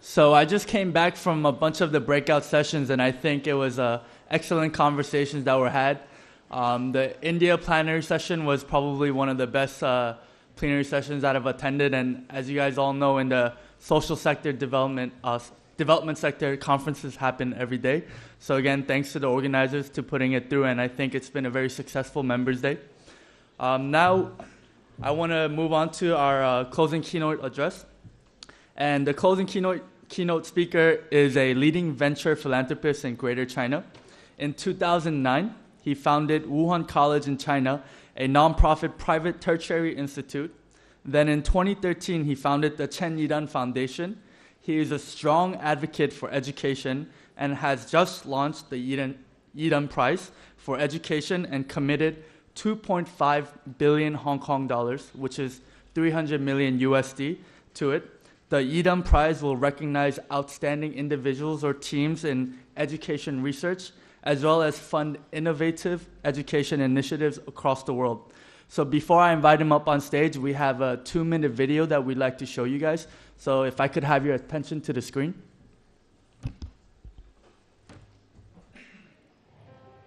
So I just came back from a bunch of the breakout sessions, and I think it was excellent conversations that were had. The India plenary session was probably one of the best plenary sessions that I've attended, and as you guys all know, in the social sector development sector, conferences happen every day. So again, thanks to the organizers to putting it through, and I think it's been a very successful Members Day. Now, I want to move on to our closing keynote address. And the closing keynote speaker is a leading venture philanthropist in Greater China. In 2009, he founded Wuhan College in China, a nonprofit private tertiary institute. Then in 2013, he founded the Chen Yidan Foundation. He is a strong advocate for education and has just launched the Yidan Prize for Education and committed 2.5 billion Hong Kong dollars, which is 300 million USD, to it. The Yidan Prize will recognize outstanding individuals or teams in education research, as well as fund innovative education initiatives across the world. So before I invite him up on stage, we have a 2-minute video that we'd like to show you guys. So if I could have your attention to the screen.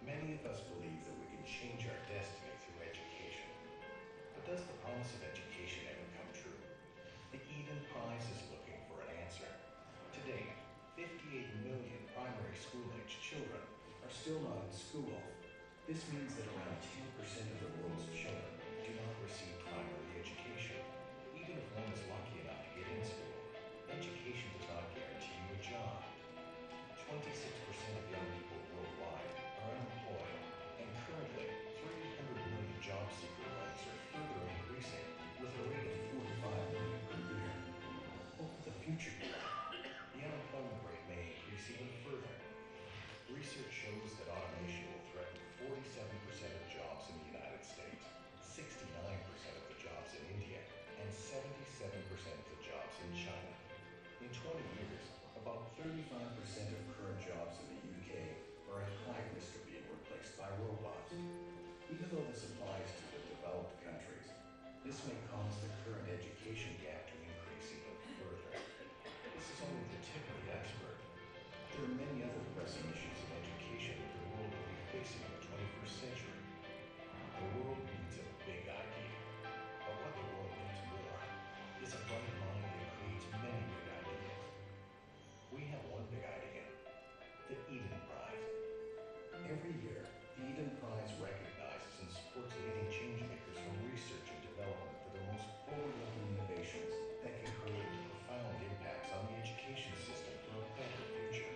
Many of us believe that we can change our destiny through education. But does the promise of education ever come true? The Eden Prize is looking for an answer. Today, 58 million primary school-aged children are still not in school. This means that around 10% of the world's children do not receive primary education. Even if one is lucky enough to get in school, education does not guarantee you a job. 26% of young people worldwide are unemployed, and currently 300 million job seeker loans are further increasing with a rate of 45 million per year. Over the future, the unemployment rate may increase even further. Research shows that automation will threaten 47% of jobs in the United States, 69% of the jobs in India, and 77% of the jobs in China. In 20 years, about 35% of current jobs in the UK are at high risk of being replaced by robots. Even though this applies to the developed countries, this may cause the current education gap to increase even further. This is only the tip of the iceberg. There are many other pressing issues in education that the world will be facing in the 21st century. The world needs a big idea. But what the world needs more is a bright mind that creates many big ideas. We have one big idea, the Eden Prize. Every year, the Eden Prize recognizes and supports leading changemakers from research and development for their most forward-looking innovations that can create profound impacts on the education system for a better future.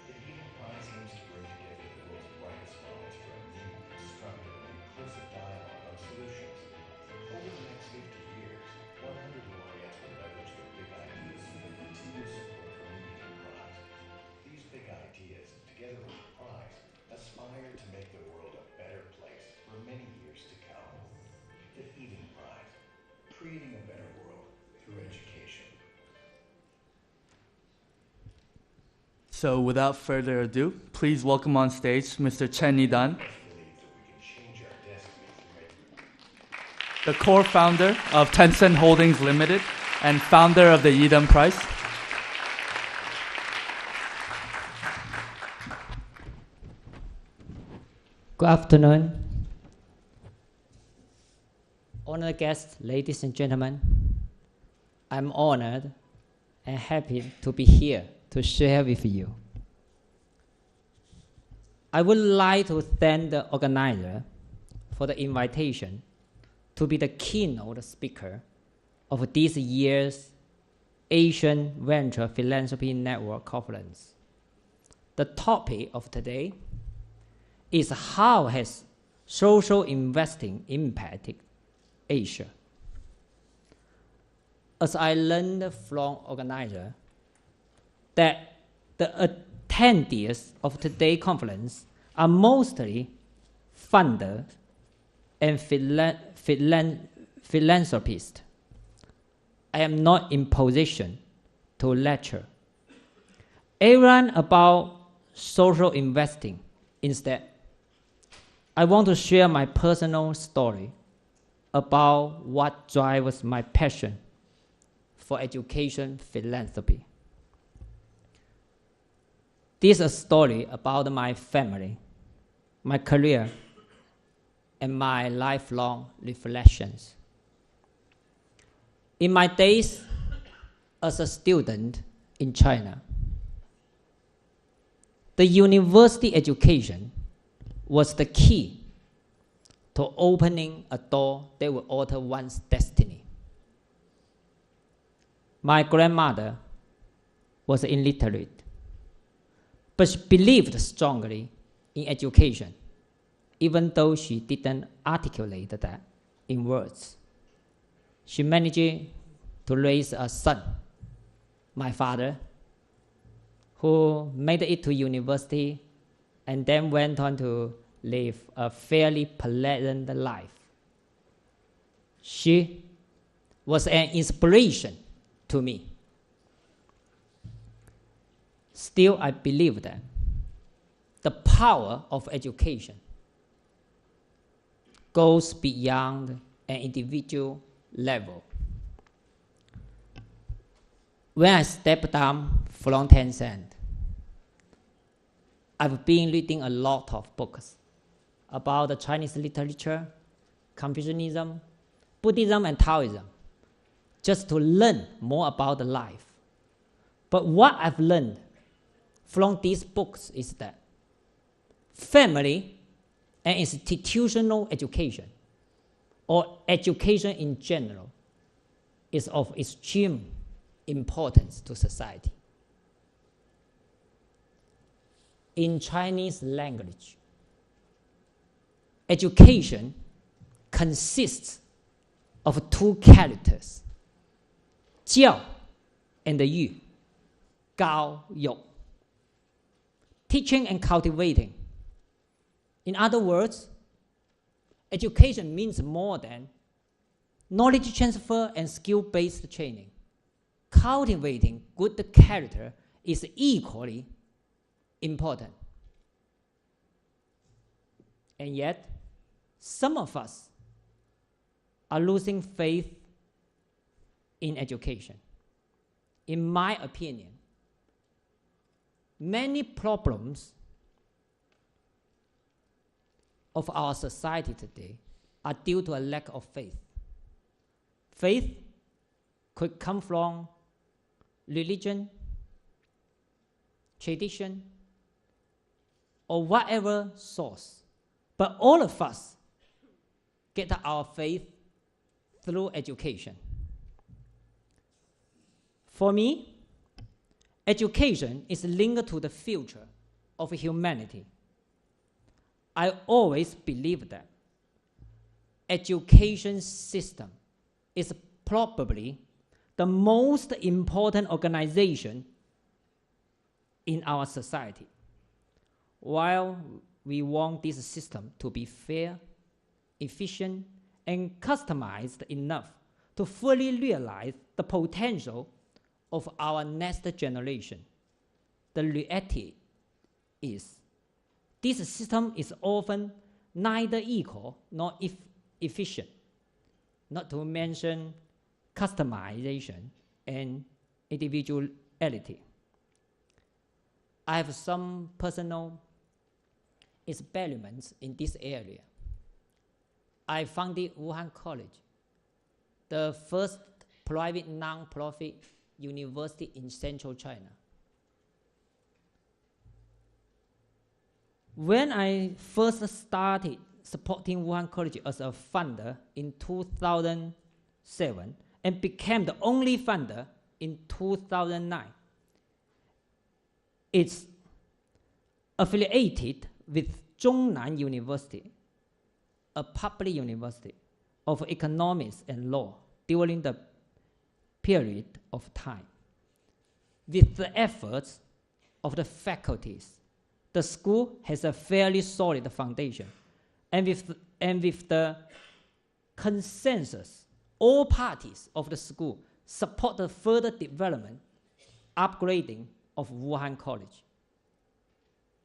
The Eden Prize aims to bring together the world's brightest minds for a new, constructive, and inclusive dialogue on solutions. Over the next 50 years, 100 laureates will leverage their big ideas for the continuous support from the Eden Prize. These big ideas, together with the prize, aspire to make the world a better place for many years to come. The Eden Prize, creating a better world through education. So without further ado, please welcome on stage Mr. Chen Yidan, Believe that we can change our destiny through education. the core founder of Tencent Holdings Limited and founder of the Yidan Prize. Good afternoon. Honored guests, ladies and gentlemen, I'm honored and happy to be here to share with you. I would like to thank the organizer for the invitation to be the keynote speaker of this year's Asian Venture Philanthropy Network Conference. The topic of today is how has social investing impacted Asia. As I learned from organizer, that the attendees of today's conference are mostly funders and philanthropists. I am not in position to lecture everyone about social investing. Instead, I want to share my personal story about what drives my passion for education philanthropy. This is a story about my family, my career, and my lifelong reflections. In my days as a student in China, the university education was the key to opening a door that would alter one's destiny. My grandmother was illiterate, but she believed strongly in education, even though she didn't articulate that in words. She managed to raise a son, my father, who made it to university and then went on to live a fairly pleasant life. She was an inspiration to me. Still, I believe that the power of education goes beyond an individual level. When I stepped down from Tencent, I've been reading a lot of books about the Chinese literature, Confucianism, Buddhism, and Taoism, just to learn more about the life. But what I've learned from these books is that family and institutional education, or education in general, is of extreme importance to society. In Chinese language, education consists of two characters, 教 and 育, 教育, teaching and cultivating. In other words, education means more than knowledge transfer and skill-based training. Cultivating good character is equally important. And yet, some of us are losing faith in education. In my opinion, many problems of our society today are due to a lack of faith. Faith could come from religion, tradition, or whatever source. But all of us get our faith through education. For me, education is linked to the future of humanity. I always believe that education system is probably the most important organization in our society. While we want this system to be fair, efficient, and customized enough to fully realize the potential of our next generation, the reality is this system is often neither equal nor efficient, not to mention customization and individuality. I have some personal experiments in this area. I founded Wuhan College, the first private non-profit university in central China. When I first started supporting Wuhan College as a funder in 2007 and became the only funder in 2009, it's affiliated with Zhongnan University, a public university of economics and law during the period of time. With the efforts of the faculties, the school has a fairly solid foundation. And with the consensus, all parties of the school support the further development, upgrading of Wuhan College.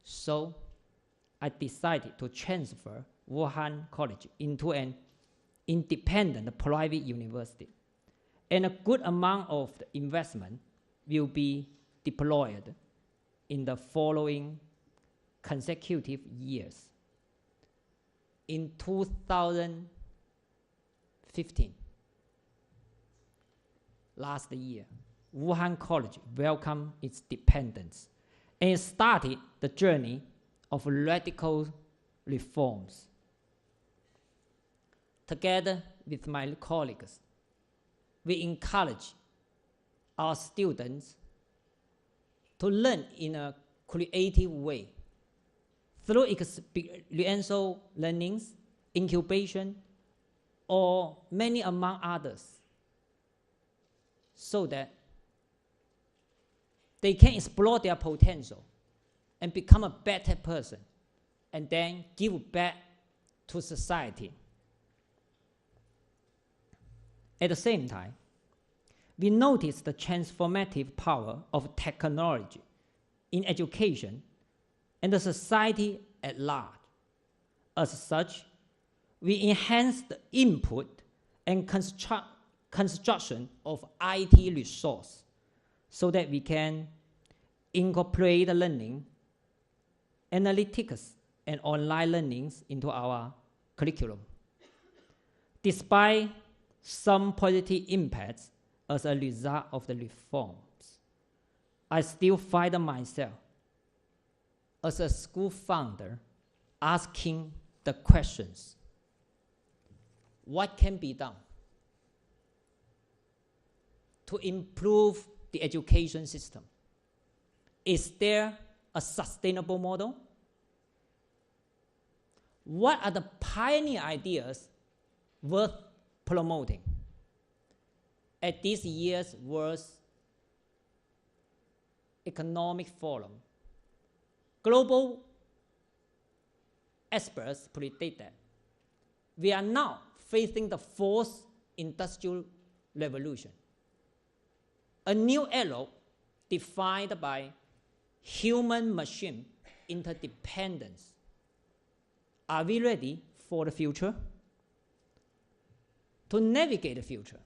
So I decided to transfer Wuhan College into an independent private university. And a good amount of the investment will be deployed in the following consecutive years. In 2015, last year, Wuhan College welcomed its dependents and started the journey of radical reforms. Together with my colleagues, we encourage our students to learn in a creative way through experiential learnings, incubation, or many among others, so that they can explore their potential and become a better person, and then give back to society. At the same time, we notice the transformative power of technology in education and the society at large. As such, we enhance the input and construction of IT resource so that we can incorporate learning, analytics, and online learnings into our curriculum. Despite some positive impacts as a result of the reforms, I still find myself, as a school founder, asking the questions: what can be done to improve the education system? Is there a sustainable model? What are the pioneer ideas worth promoting? At this year's World Economic Forum, global experts predict that we are now facing the fourth industrial revolution, a new era defined by human-machine interdependence. Are we ready for the future? To navigate the future,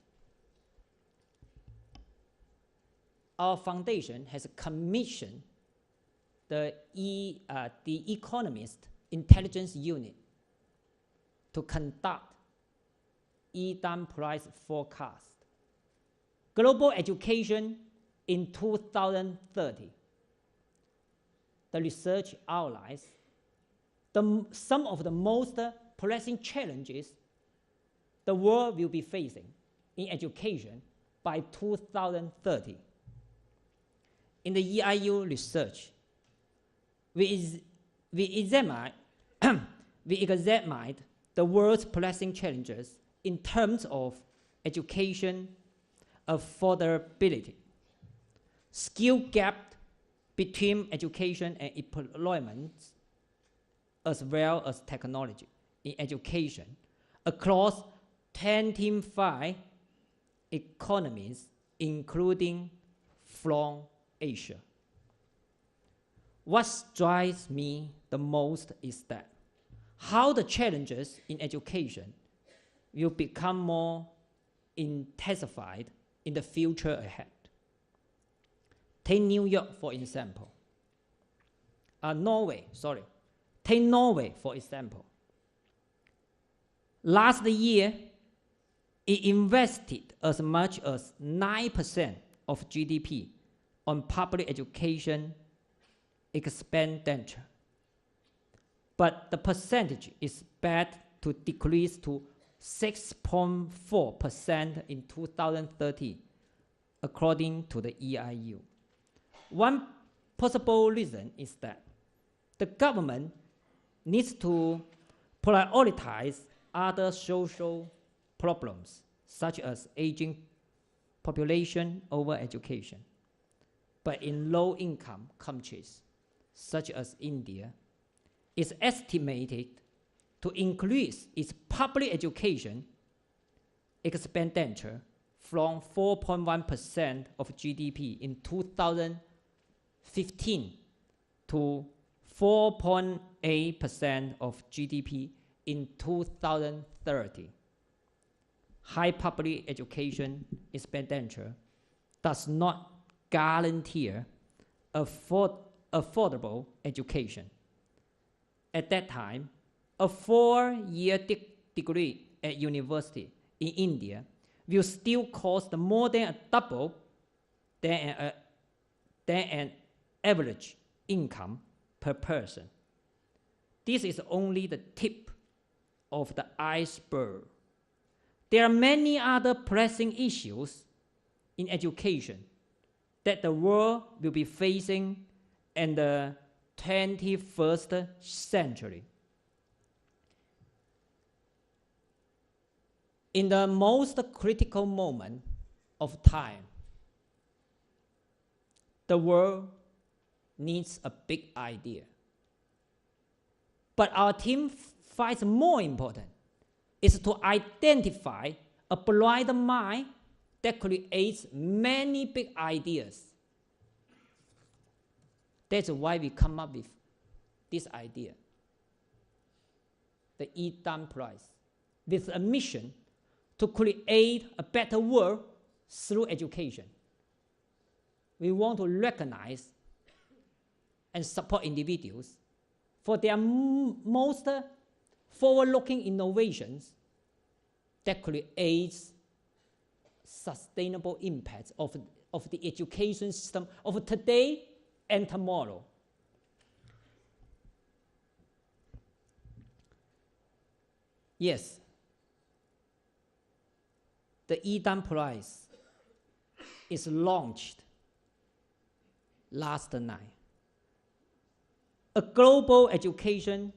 our foundation has commissioned the Economist Intelligence Unit to conduct EDAM price forecast. Global education in 2030. The research outlines some of the most pressing challenges the world will be facing in education by 2030. In the EIU research, we examined the world's pressing challenges in terms of education affordability, skill gap between education and employment, as well as technology in education across 25 economies, including from Asia. What strikes me the most is that how the challenges in education will become more intensified in the future ahead. Take New York, for example. Take Norway, for example. Last year, it invested as much as 9% of GDP on public education expenditure. But the percentage is bad to decrease to 6.4% in 2030, according to the EIU. One possible reason is that the government needs to prioritize other social problems, such as aging population over education. But in low-income countries, such as India, it's estimated to increase its public education expenditure from 4.1% of GDP in 2015 to 4.8% of GDP in 2030. High public education expenditure does not guarantee affordable education. At that time, a 4-year degree at university in India will still cost more than a double than an average income per person. This is only the tip of the iceberg. There are many other pressing issues in education that the world will be facing in the 21st century. In the most critical moment of time, the world needs a big idea. But our team finds more important is to identify a blind mind that creates many big ideas. That's why we come up with this idea, the Eden Prize, with a mission to create a better world through education. We want to recognize and support individuals for their most forward-looking innovations that creates sustainable impacts of the education system of today and tomorrow. Yes, the Eden Prize is launched last night. A global education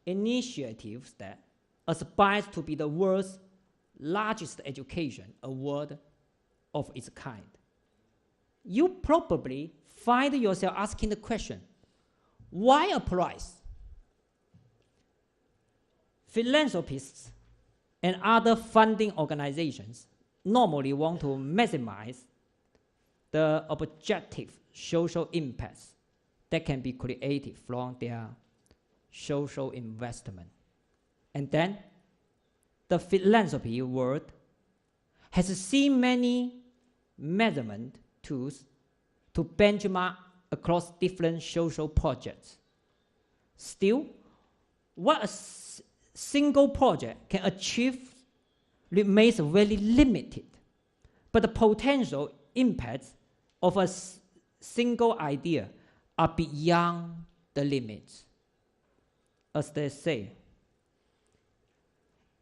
initiative that aspires to be the world's largest education award of its kind. You probably find yourself asking the question, why a prize? Philanthropists and other funding organizations normally want to maximize the objective social impacts that can be created from their social investment. And then the philanthropy world has seen many measurement tools to benchmark across different social projects. Still, what a single project can achieve remains very limited, but the potential impacts of a single idea are beyond the limits. As they say,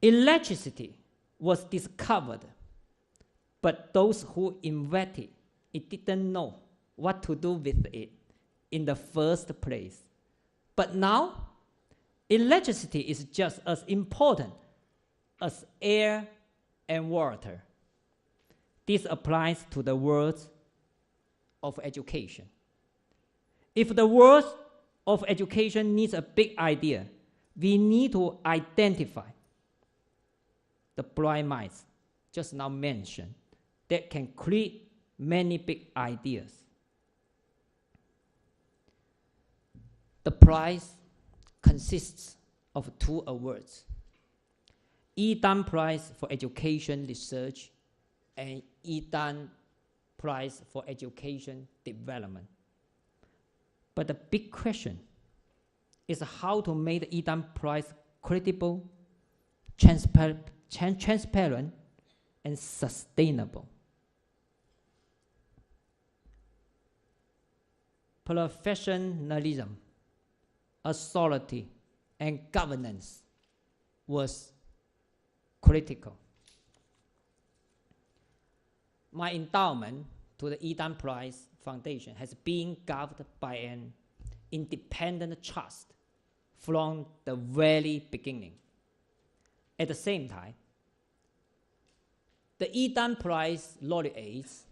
electricity was discovered, but those who invented it didn't know what to do with it in the first place. But now, electricity is just as important as air and water. This applies to the world of education. If the world of education needs a big idea, we need to identify the blind minds just now mentioned that can create many big ideas. The prize consists of 2 awards: Eden Prize for Education Research and Eden Prize for Education Development. But the big question is how to make the Eden Prize credible, transparent, and sustainable. Professionalism, authority, and governance was critical. My endowment to the Eden Prize Foundation has been governed by an independent trust from the very beginning. At the same time, the Eden Prize laureates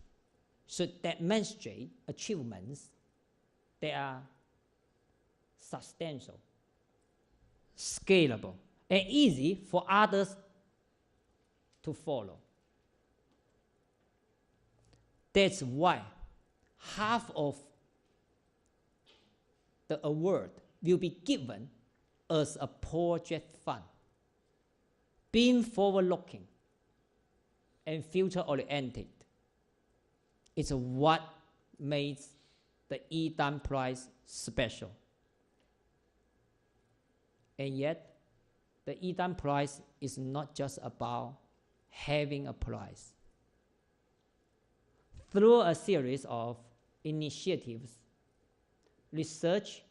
should demonstrate achievements that are substantial, scalable, and easy for others to follow. That's why half of the award will be given as a project fund. Being forward-looking and future-oriented is what makes the EDAN prize special. And yet, the EDAN prize is not just about having a prize. Through a series of initiatives, research,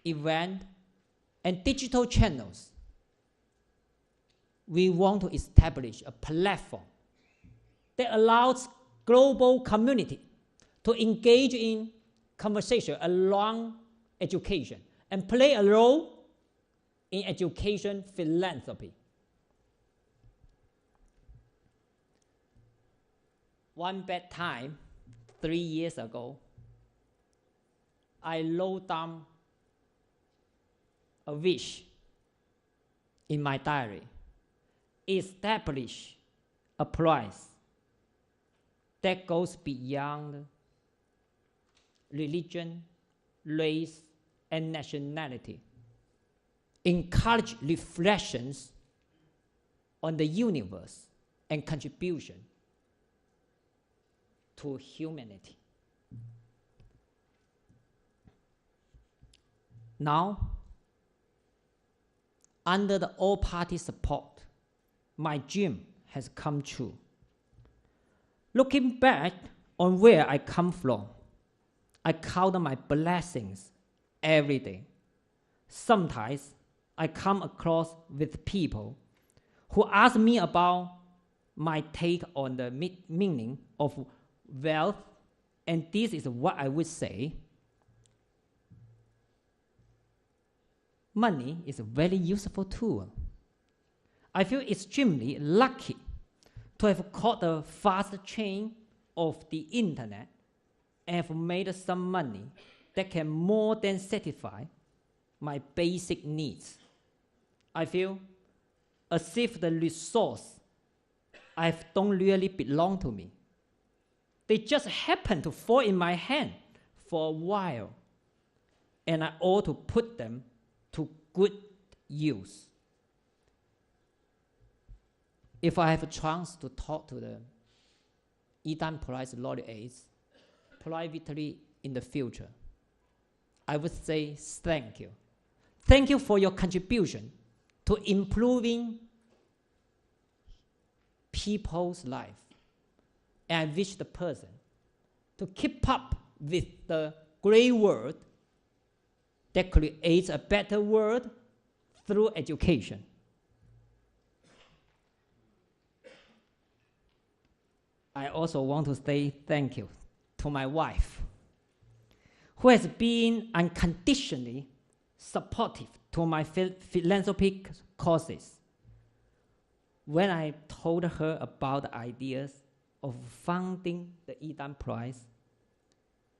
event, and digital channels, we want to establish a platform that allows global community to engage in conversation around education and play a role in education philanthropy. One bad time, 3 years ago, I wrote down a wish in my diary: establish a prize that goes beyond religion, race, and nationality. Encourage reflections on the universe and contribution to humanity. Now, under the all-party support, my dream has come true. Looking back on where I come from, I count my blessings every day. Sometimes I come across with people who ask me about my take on the meaning of wealth, and this is what I would say: money is a very useful tool. I feel extremely lucky to have caught the fast train of the internet and have made some money that can more than satisfy my basic needs. I feel as if the resources don't really belong to me. They just happen to fall in my hand for a while, and I ought to put them to good use. If I have a chance to talk to the EDAN Prize laureates privately in the future, I would say thank you. Thank you for your contribution to improving people's life. And I wish the person to keep up with the great work that creates a better world through education. I also want to say thank you to my wife, who has been unconditionally supportive to my philanthropic causes. When I told her about the ideas of founding the EDAN Prize,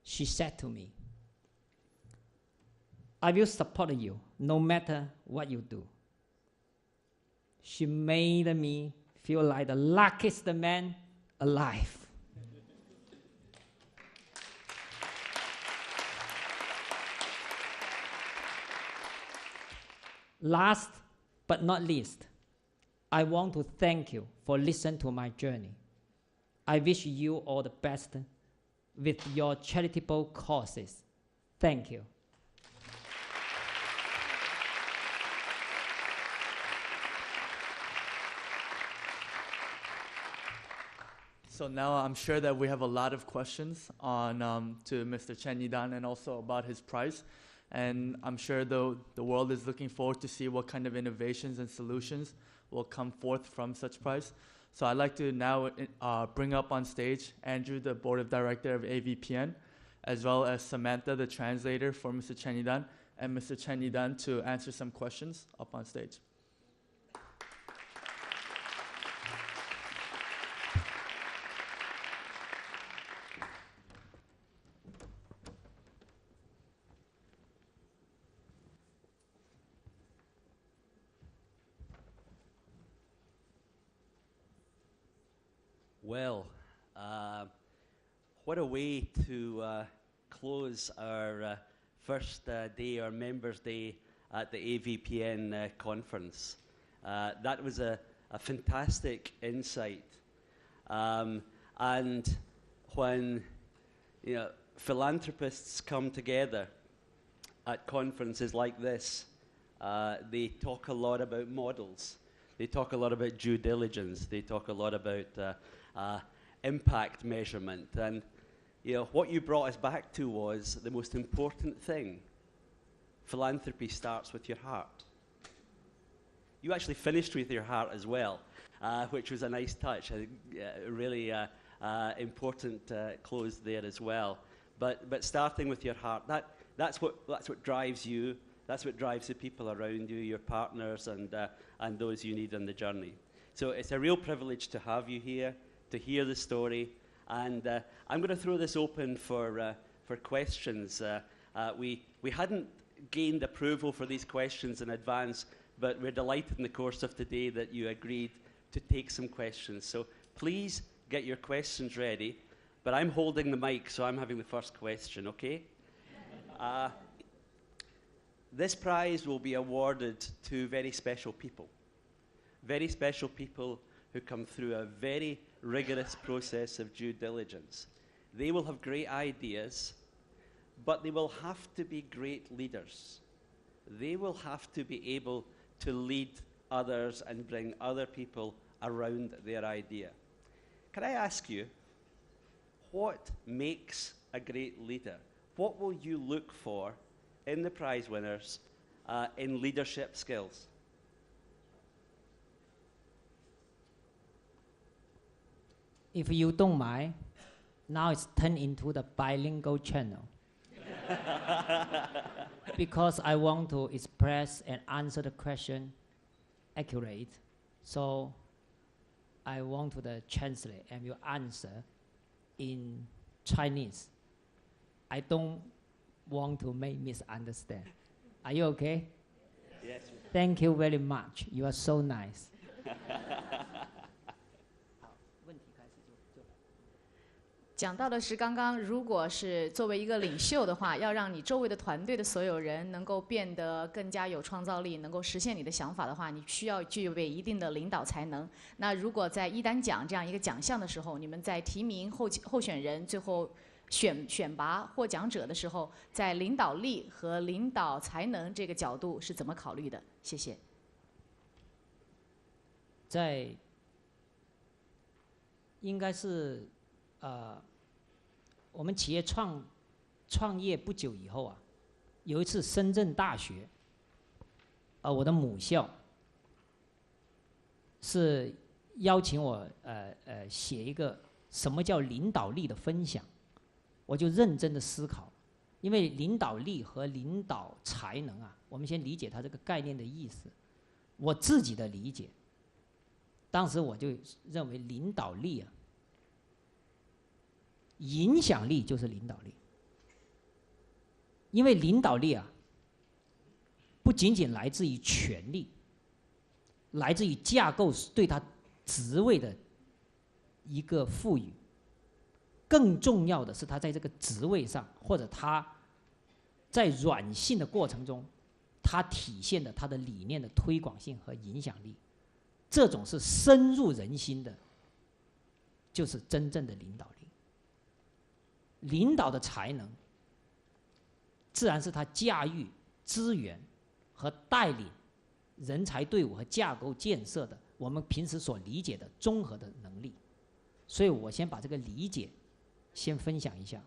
she said to me, "I will support you no matter what you do." She made me feel like the luckiest man alive. Last but not least, I want to thank you for listening to my journey. I wish you all the best with your charitable causes. Thank you. So now I'm sure that we have a lot of questions on to Mr. Chen Yidan and also about his prize. And I'm sure the world is looking forward to see what kind of innovations and solutions will come forth from such prize. So I'd like to now bring up on stage Andrew, the Board of Director of AVPN, as well as Samantha, the translator for Mr. Chen Yidan, and Mr. Chen Yidan to answer some questions up on stage. Well, what a way to close our first day, our Members' Day at the AVPN conference. That was a fantastic insight. And when You know, philanthropists come together at conferences like this. They talk a lot about models. They talk a lot about due diligence. They talk a lot about impact measurement. And you know, what you brought us back to was the most important thing. Philanthropy starts with your heart. You actually finished with your heart as well, which was a nice touch. I think really important close there as well. But starting with your heart, that's what drives you. That's what drives the people around you, your partners, and those you need on the journey. So it's a real privilege to have you here, to hear the story. And I'm going to throw this open for questions. We hadn't gained approval for these questions in advance, but we're delighted in the course of today that you agreed to take some questions. So please get your questions ready. But I'm holding the mic, so I'm having the first question, okay? This prize will be awarded to very special people who come through a very rigorous process of due diligence. They will have great ideas, but they will have to be great leaders. They will have to be able to lead others and bring other people around their idea. Can I ask you, what makes a great leader? What will you look for in the prize winners in leadership skills? If you don't mind, now it's turned into the bilingual channel. Because I want to express and answer the question accurate. So I want to translate and you answer in Chinese. I don't want to make misunderstand. Are you okay? Yes. Thank you very much. You are so nice. 讲到的是刚刚，如果是作为一个领袖的话，要让你周围的团队的所有人能够变得更加有创造力，能够实现你的想法的话，你需要具备一定的领导才能。那如果在一单奖这样一个奖项的时候，你们在提名候选人，最后选拔获奖者的时候，在领导力和领导才能这个角度是怎么考虑的？谢谢。在应该是我们企业创业不久以后啊，有一次深圳大学，我的母校是邀请我写一个什么叫领导力的分享，我就认真的思考，因为领导力和领导才能啊，我们先理解它这个概念的意思。我自己的理解，当时我就认为领导力啊。影响力就是领导力，因为领导力啊，不仅仅来自于权力，来自于架构对他职位的一个赋予，更重要的是他在这个职位上，或者他在软性的过程中，他体现的他的理念的推广性和影响力，这种是深入人心的，就是真正的领导力。领导的才能，自然是他驾驭资源和带领人才队伍和架构建设的我们平时所理解的综合的能力。所以我先把这个理解先分享一下。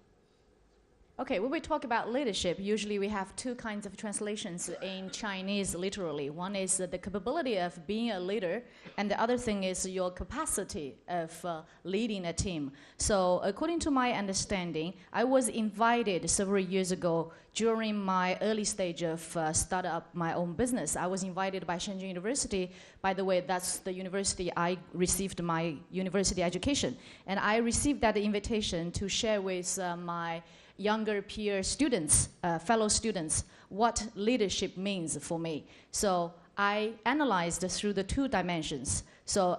Okay, when we talk about leadership, usually we have two kinds of translations in Chinese literally. One is the capability of being a leader, and the other thing is your capacity of leading a team. So according to my understanding, I was invited several years ago during my early stage of start up my own business. I was invited by Shenzhen University. By the way, that's the university I received my university education. And I received that invitation to share with my younger peer students, fellow students, what leadership means for me. So I analyzed through the two dimensions. So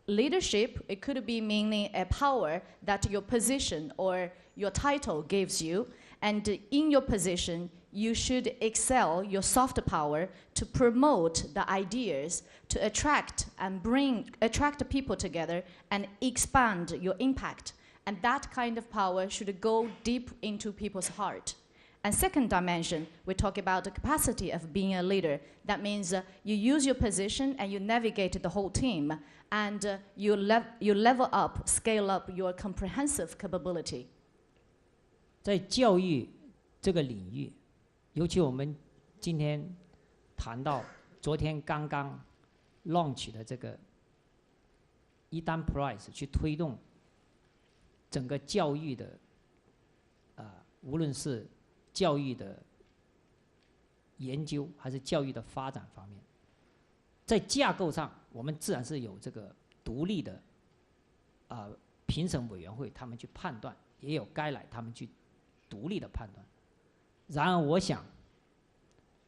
leadership, it could be meaning a power that your position or your title gives you. And in your position, you should excel your soft power to promote the ideas, to attract people together and expand your impact. And that kind of power should go deep into people's heart. And second dimension, we talk about the capacity of being a leader. That means you use your position and you navigate the whole team, and you level up, scale up your comprehensive capability. 在教育这个领域，尤其我们今天谈到昨天刚刚 launch 的这个1单 Prize 去推动整个教育的无论是教育的研究还是教育的发展方面，在架构上我们自然是有这个独立的评审委员会，他们去判断，也有该来他们去独立的判断。然而我想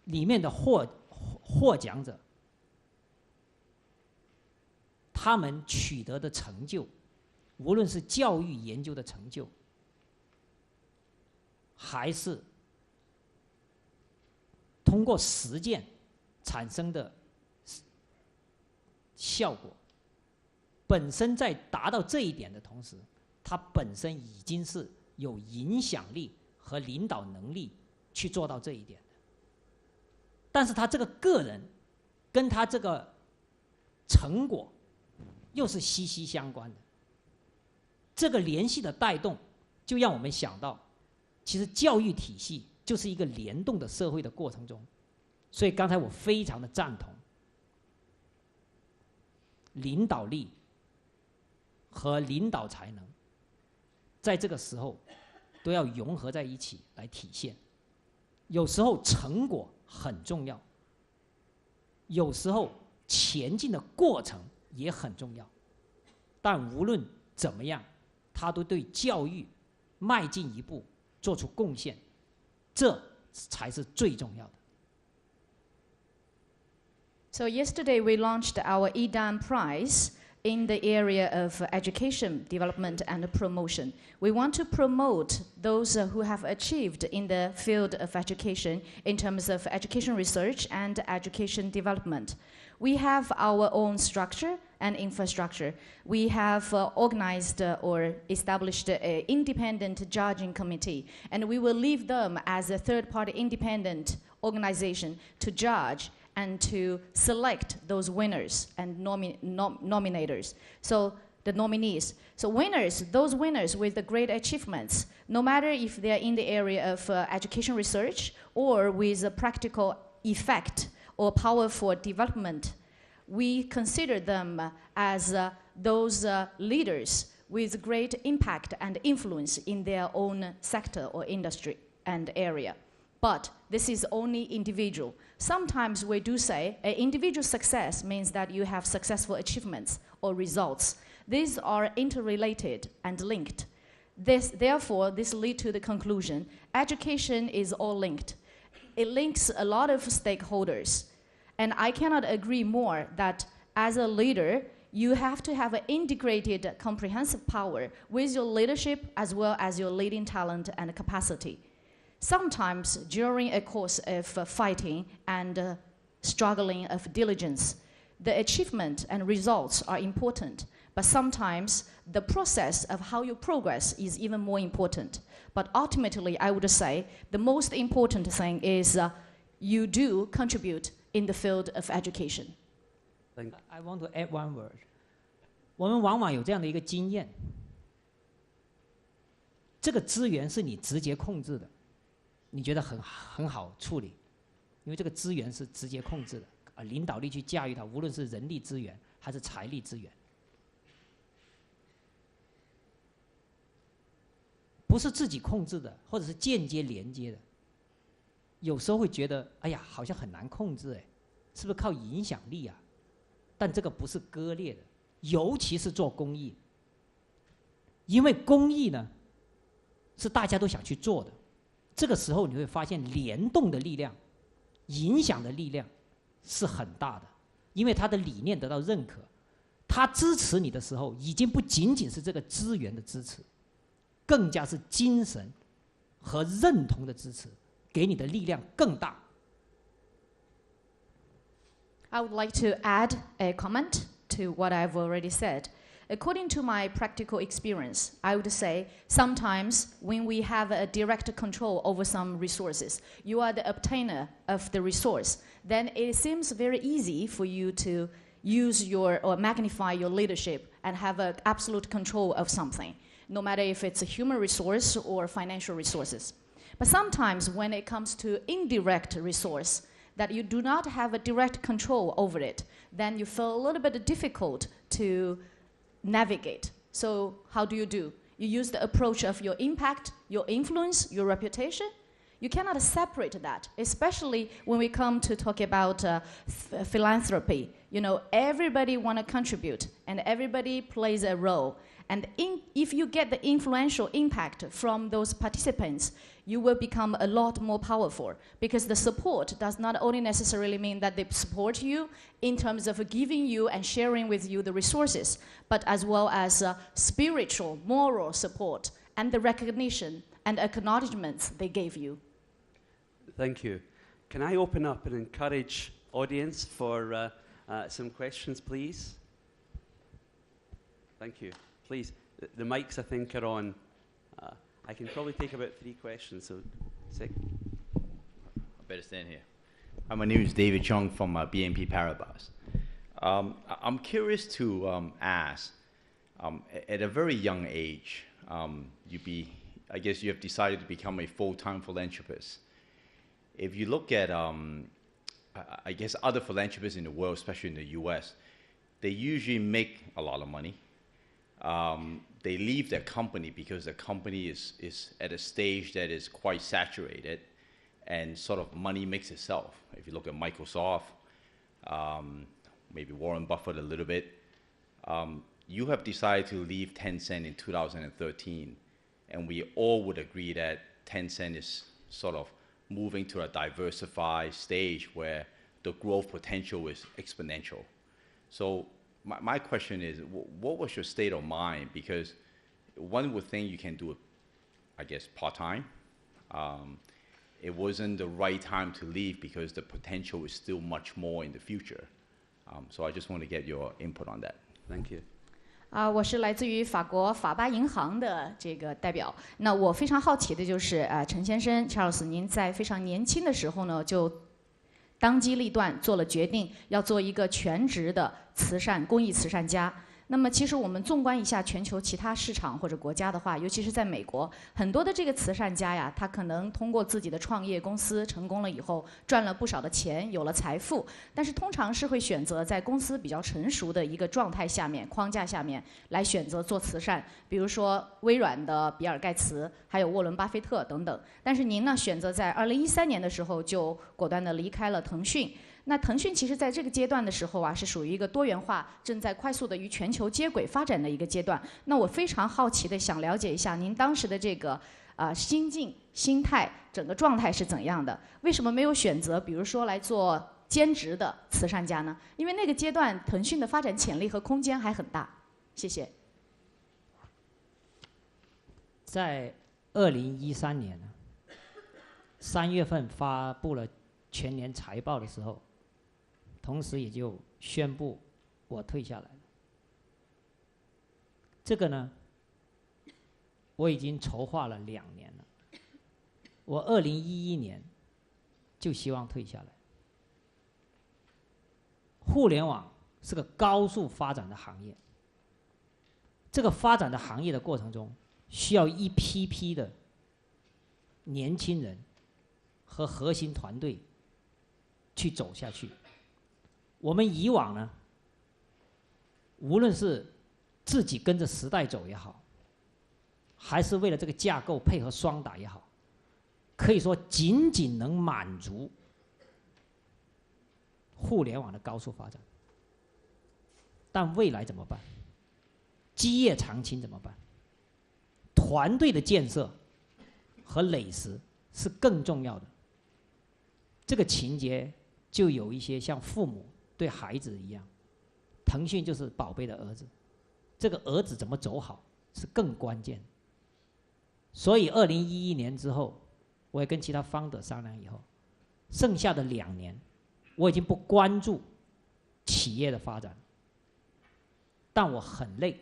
里面的获奖者，他们取得的成就，无论是教育研究的成就，还是通过实践产生的效果，本身在达到这一点的同时，它本身已经是有影响力和领导能力去做到这一点的。但是他这个个人跟他这个成果又是息息相关的，这个联系的带动就让我们想到，其实教育体系就是一个联动的社会的过程中。所以刚才我非常的赞同领导力和领导才能在这个时候都要融合在一起来体现。有时候成果很重要，有时候前进的过程也很重要，但无论怎么样，它都对教育迈进一步做出贡献，这才是最重要的。So yesterday we launched our EDAM Prize in the area of education development and promotion. We want to promote those who have achieved in the field of education in terms of education research and education development. We have our own structure and infrastructure. We have organized or established an independent judging committee, and we will leave them as a third-party independent organization to judge and to select those winners and nominators. So the nominees. So winners, those winners with the great achievements, no matter if they are in the area of education research or with a practical effect or power for development, we consider them as those leaders with great impact and influence in their own sector or industry and area. But this is only individual. Sometimes we do say individual success means that you have successful achievements or results. These are interrelated and linked. Therefore, this leads to the conclusion, education is all linked. It links a lot of stakeholders. And I cannot agree more that as a leader, you have to have an integrated, comprehensive power with your leadership as well as your leading talent and capacity. Sometimes during a course of fighting and struggling of diligence, the achievement and results are important, but sometimes the process of how you progress is even more important. But ultimately, I would say the most important thing is you do contribute in the field of education. I want to add one word. 我们往往有这样的一个经验，这个资源是你直接控制的，你觉得很好处理，因为这个资源是直接控制的，领导力去驾驭它，无论是人力资源还是财力资源，不是自己控制的，或者是间接连接的。有时候会觉得，哎呀，好像很难控制，哎，是不是靠影响力啊？但这个不是割裂的，尤其是做公益，因为公益呢，是大家都想去做的。这个时候你会发现联动的力量、影响的力量是很大的，因为他的理念得到认可，他支持你的时候，已经不仅仅是这个资源的支持，更加是精神和认同的支持，给你的力量更大。I would like to add a comment to what I've already said. according to my practical experience, I would say sometimes when we have a direct control over some resources, you are the obtainer of the resource, then it seems very easy for you to use or magnify your leadership and have an absolute control of something, no matter if it's a human resource or financial resources. But sometimes when it comes to indirect resource, that you do not have a direct control over it, then you feel a little bit difficult to navigate. So how do? You use the approach of your impact, your influence, your reputation. You cannot separate that, especially when we come to talk about philanthropy. You know, everybody want to contribute, and everybody plays a role. And if you get the influential impact from those participants, you will become a lot more powerful, because the support does not only necessarily mean that they support you in terms of giving you and sharing with you the resources, but as well as spiritual, moral support and the recognition and acknowledgements they gave you. Thank you. Can I open up and encourage audience for some questions, please? Thank you. Please, the mics I think are on. I can probably take about 3 questions, so 6. I better stand here. Hi, my name is David Chung from BNP Paribas. I'm curious to ask, at a very young age, I guess you have decided to become a full-time philanthropist. If you look at, I guess, other philanthropists in the world, especially in the US, they usually make a lot of money. They leave their company because the company is at a stage that is quite saturated, and sort of money makes itself. If you look at Microsoft, maybe Warren Buffett a little bit, you have decided to leave Tencent in 2013, and we all would agree that Tencent is sort of moving to a diversified stage where the growth potential is exponential. So my question is, what was your state of mind? Because one would think you can do it, I guess, part-time. It wasn't the right time to leave because the potential is still much more in the future. So I just want to get your input on that. Thank you. 我是来自于法国法巴银行的这个代表。那我非常好奇的就是，陈先生 Charles， 您在非常年轻的时候呢，就当机立断做了决定，要做一个全职的公益慈善家。那么其实我们纵观一下全球其他市场或者国家的话，尤其是在美国，很多的这个慈善家呀，他可能通过自己的创业公司成功了以后，赚了不少的钱，有了财富，但是通常是会选择在公司比较成熟的一个状态下面、框架下面来选择做慈善，比如说微软的比尔盖茨，还有沃伦巴菲特等等。但是您呢，选择在2013年的时候就果断地离开了腾讯。那腾讯其实在这个阶段的时候啊，是属于一个多元化、正在快速的与全球接轨发展的一个阶段。那我非常好奇的想了解一下您当时的这个心境、心态、整个状态是怎样的？为什么没有选择比如说来做兼职的慈善家呢？因为那个阶段腾讯的发展潜力和空间还很大。谢谢。在2013年3月份发布了全年财报的时候，同时也就宣布我退下来了。这个呢，我已经筹划了2年了。我2011年就希望退下来。互联网是个高速发展的行业，这个发展的行业的过程中，需要一批批的年轻人和核心团队去走下去。我们以往呢，无论是自己跟着时代走也好，还是为了这个架构配合双打也好，可以说仅仅能满足互联网的高速发展。但未来怎么办？基业长青怎么办？团队的建设和垒实是更重要的。这个情节就有一些像父母对孩子一样，腾讯就是宝贝的儿子，这个儿子怎么走好是更关键。所以2011年之后，我也跟其他 founder 商量以后，剩下的2年，我已经不关注企业的发展，但我很累，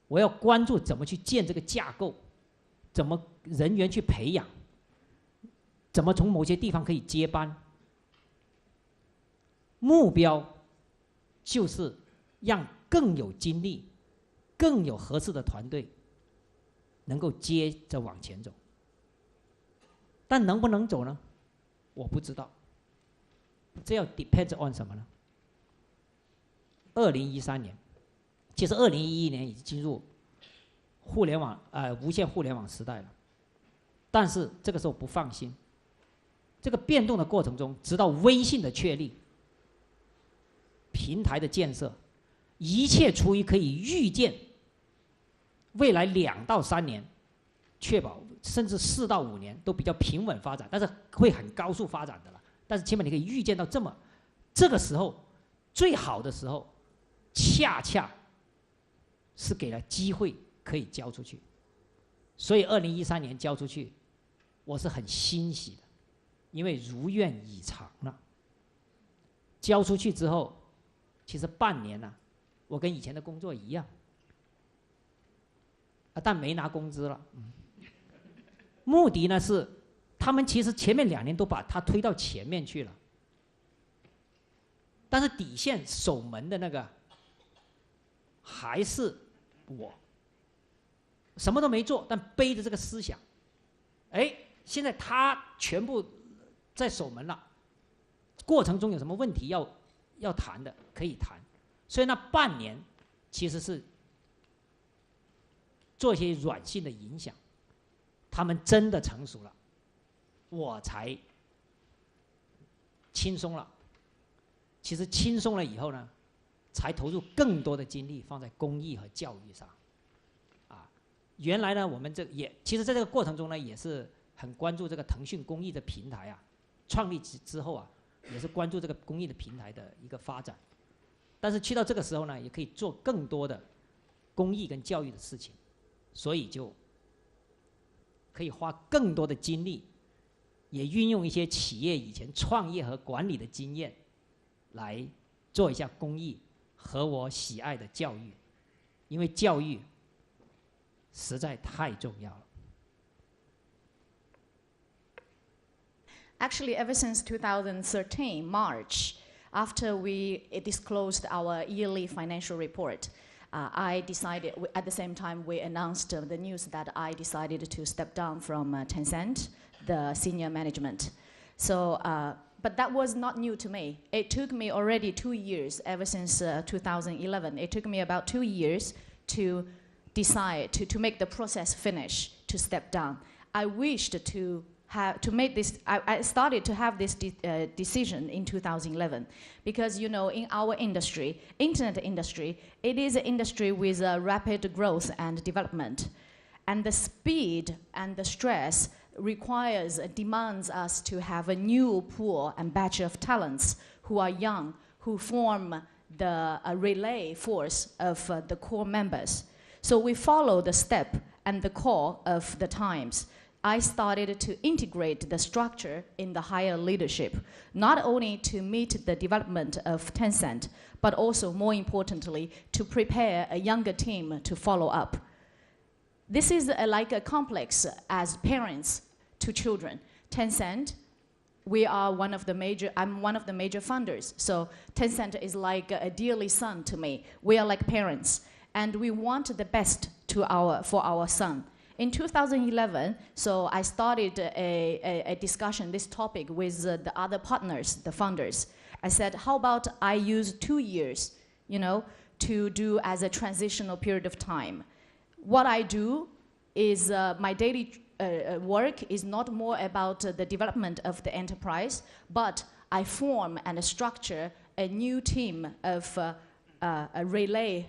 我要关注怎么去建这个架构，怎么人员去培养，怎么从某些地方可以接班。目标就是让更有精力、更有合适的团队能够接着往前走。但能不能走呢？我不知道。这要 depends on 什么呢？2013年，其实2011年已经进入互联网无线互联网时代了，但是这个时候不放心。这个变动的过程中，直到微信的确立、平台的建设，一切出于可以预见未来2到3年，确保甚至4到5年都比较平稳发展，但是会很高速发展的了。但是起码你可以预见到这个时候最好的时候，恰恰是给了机会可以交出去。所以2013年交出去，我是很欣喜的，因为如愿以偿了。交出去之后，其实半年呢，我跟以前的工作一样，但没拿工资了。目的呢是，他们其实前面2年都把它推到前面去了，但是底线守门的那个还是我，什么都没做，但背着这个思想，现在他全部在守门了，过程中有什么问题要谈的可以谈，所以那半年其实是做一些软性的影响，他们真的成熟了，我才轻松了。其实轻松了以后呢，才投入更多的精力放在公益和教育上。原来呢，我们其实在这个过程中呢，也是很关注这个腾讯公益的平台啊，创立之后啊，也是关注这个公益的平台的一个发展。但是去到这个时候呢，也可以做更多的公益跟教育的事情，所以就可以花更多的精力，也运用一些企业以前创业和管理的经验，来做一下公益和我喜爱的教育，因为教育实在太重要了。Actually, ever since 2013, March, after we disclosed our yearly financial report, I decided, at the same time we announced the news that I decided to step down from Tencent, the senior management. So, but that was not new to me. It took me already 2 years, ever since 2011. It took me about 2 years to decide, to make the process finish, to step down. I wished to make this, I started to have this decision in 2011 because, you know, in our industry, internet industry, it is an industry with rapid growth and development. And the speed and the stress demands us to have a new pool and batch of talents who are young, who form the relay force of the core members. So we follow the step and the call of the times. I started to integrate the structure in the higher leadership, not only to meet the development of Tencent, but also, more importantly, to prepare a younger team to follow up. This is like a complex as parents to children. Tencent, I'm one of the major funders, so Tencent is like a dearly son to me. We are like parents, and we want the best for our son. In 2011, so I started a discussion, this topic, with the other partners, the funders. I said, how about I use 2 years, you know, to do as a transitional period of time. What I do is my daily work is not more about the development of the enterprise, but I form and structure a new team of relay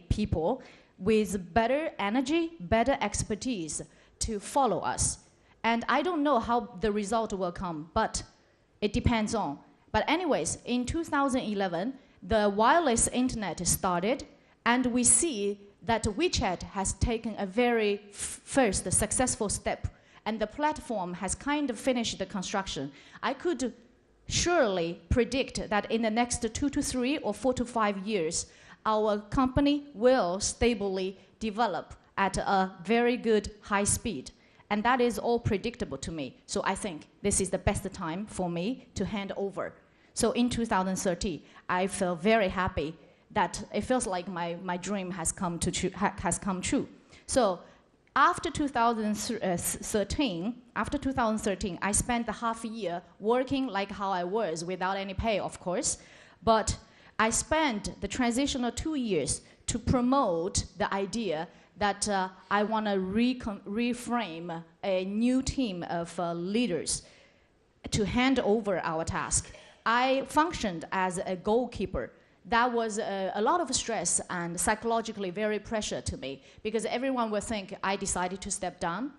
people with better energy, better expertise to follow us. And I don't know how the result will come, but it depends on. But anyways, in 2011, the wireless internet started, and we see that WeChat has taken a very first successful step, and the platform has kind of finished the construction. I could surely predict that in the next 2 to 3 or 4 to 5 years, our company will stably develop at a very good high speed. And that is all predictable to me. So I think this is the best time for me to hand over. So in 2013, I feel very happy that it feels like my dream has come true. So after 2013, I spent the half year working like how I was without any pay, of course. But I spent the transitional 2 years to promote the idea that I want to reframe a new team of leaders to hand over our task. I functioned as a goalkeeper. That was a lot of stress and psychologically very pressure to me, because everyone would think I decided to step down,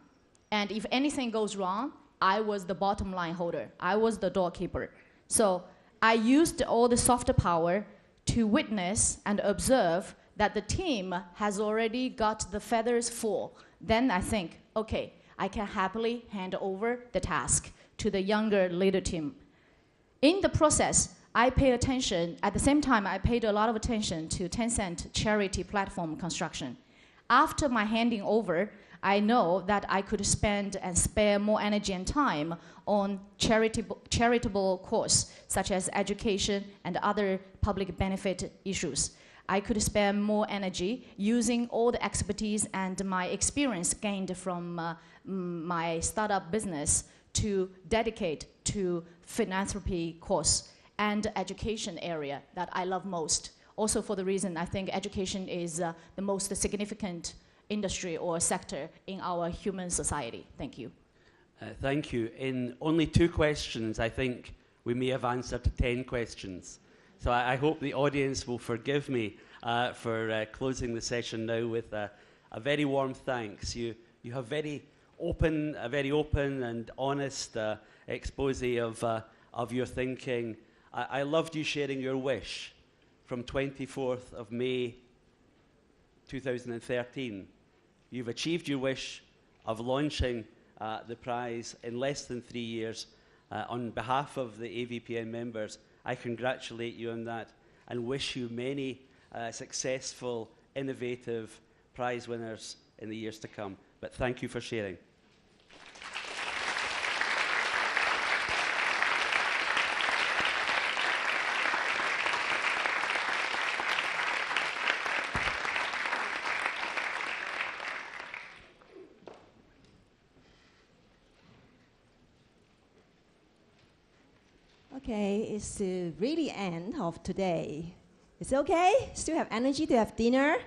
and if anything goes wrong, I was the bottom line holder. I was the doorkeeper. So I used all the soft power to witness and observe that the team has already got the feathers full. Then I think, okay, I can happily hand over the task to the younger leader team. In the process, I pay attention, at the same time, I paid a lot of attention to Tencent charity platform construction. After my handing over, I know that I could spend and spare more energy and time on charitable cause, such as education and other public benefit issues. I could spend more energy using all the expertise and my experience gained from my startup business to dedicate to philanthropy cause and education area that I love most. Also for the reason I think education is the most significant industry or sector in our human society. Thank you. Thank you. In only 2 questions, I think we may have answered 10 questions. So I hope the audience will forgive me for closing the session now with a very warm thanks. You have a very open and honest expose of your thinking. I loved you sharing your wish from 24th of May 2013. You've achieved your wish of launching the prize in less than 3 years. On behalf of the AVPN members, I congratulate you on that and wish you many successful, innovative prize winners in the years to come. But thank you for sharing. Okay, it's the really end of today. It's okay? Still have energy to have dinner,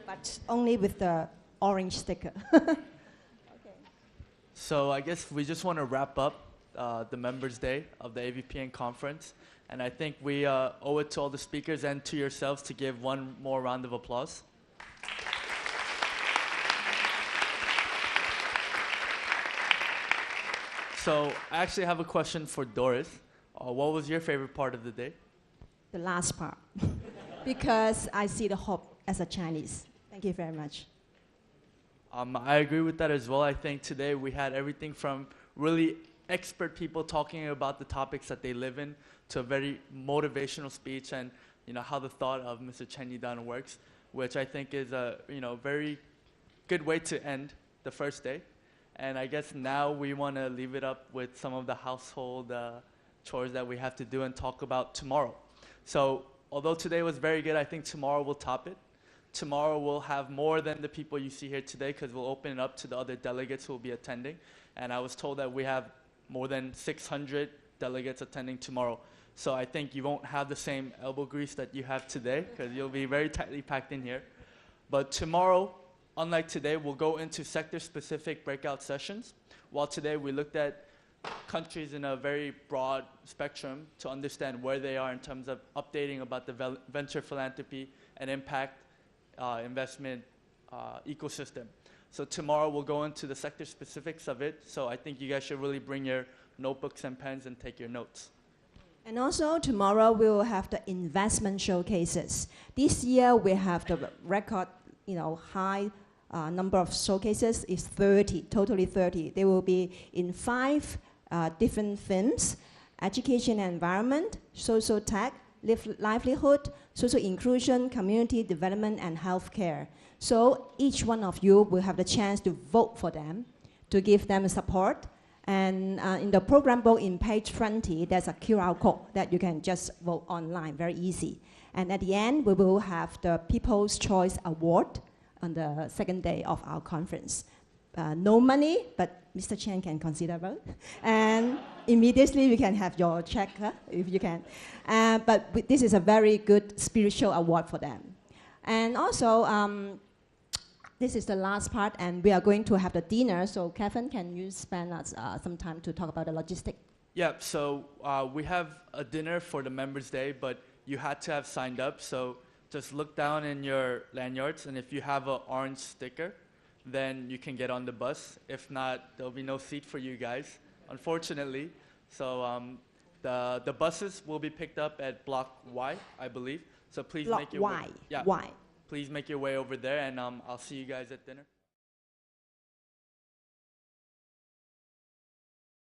but only with the orange sticker. Okay. So I guess we just want to wrap up the Members' Day of the AVPN conference. And I think we owe it to all the speakers and to yourselves to give one more round of applause. So I actually have a question for Doris. What was your favorite part of the day? The last part, because I see the hope as a Chinese. Thank you very much. I agree with that as well. I think today we had everything from really expert people talking about the topics that they live in to a very motivational speech and how the thought of Mr. Chen Yidan works, which I think is a very good way to end the first day. And I guess now we want to leave it up with some of the household chores that we have to do and talk about tomorrow. So although today was very good, I think tomorrow we'll top it. Tomorrow we'll have more than the people you see here today because we'll open it up to the other delegates who will be attending. And I was told that we have more than 600 delegates attending tomorrow. So I think you won't have the same elbow grease that you have today because you'll be very tightly packed in here. But tomorrow, unlike today, we'll go into sector-specific breakout sessions. While today we looked at countries in a very broad spectrum to understand where they are in terms of updating about the venture philanthropy and impact investment ecosystem. So tomorrow we'll go into the sector specifics of it. So I think you guys should really bring your notebooks and pens and take your notes. And also tomorrow we will have the investment showcases. This year we have the record, high number of showcases is 30, totally 30. They will be in 5 different themes: education and environment, social tech, livelihood, social inclusion, community development, and healthcare. So each one of you will have the chance to vote for them, to give them support. And in the program book in page 20, there's a QR code that you can just vote online, very easy. And at the end, we will have the People's Choice Award on the second day of our conference. No money, but Mr. Chen can consider vote. And immediately you can have your check, if you can. But this is a very good spiritual award for them. And also, this is the last part, and we are going to have the dinner. So Kevin, can you spend us some time to talk about the logistics? Yeah, so we have a dinner for the Members Day, but you had to have signed up. So just look down in your lanyards, and if you have an orange sticker, then you can get on the bus. If not, there'll be no seat for you guys, unfortunately. So the buses will be picked up at Block Y, I believe. So please Block make your Y. way. Yeah. Y. Please make your way over there, and I'll see you guys at dinner.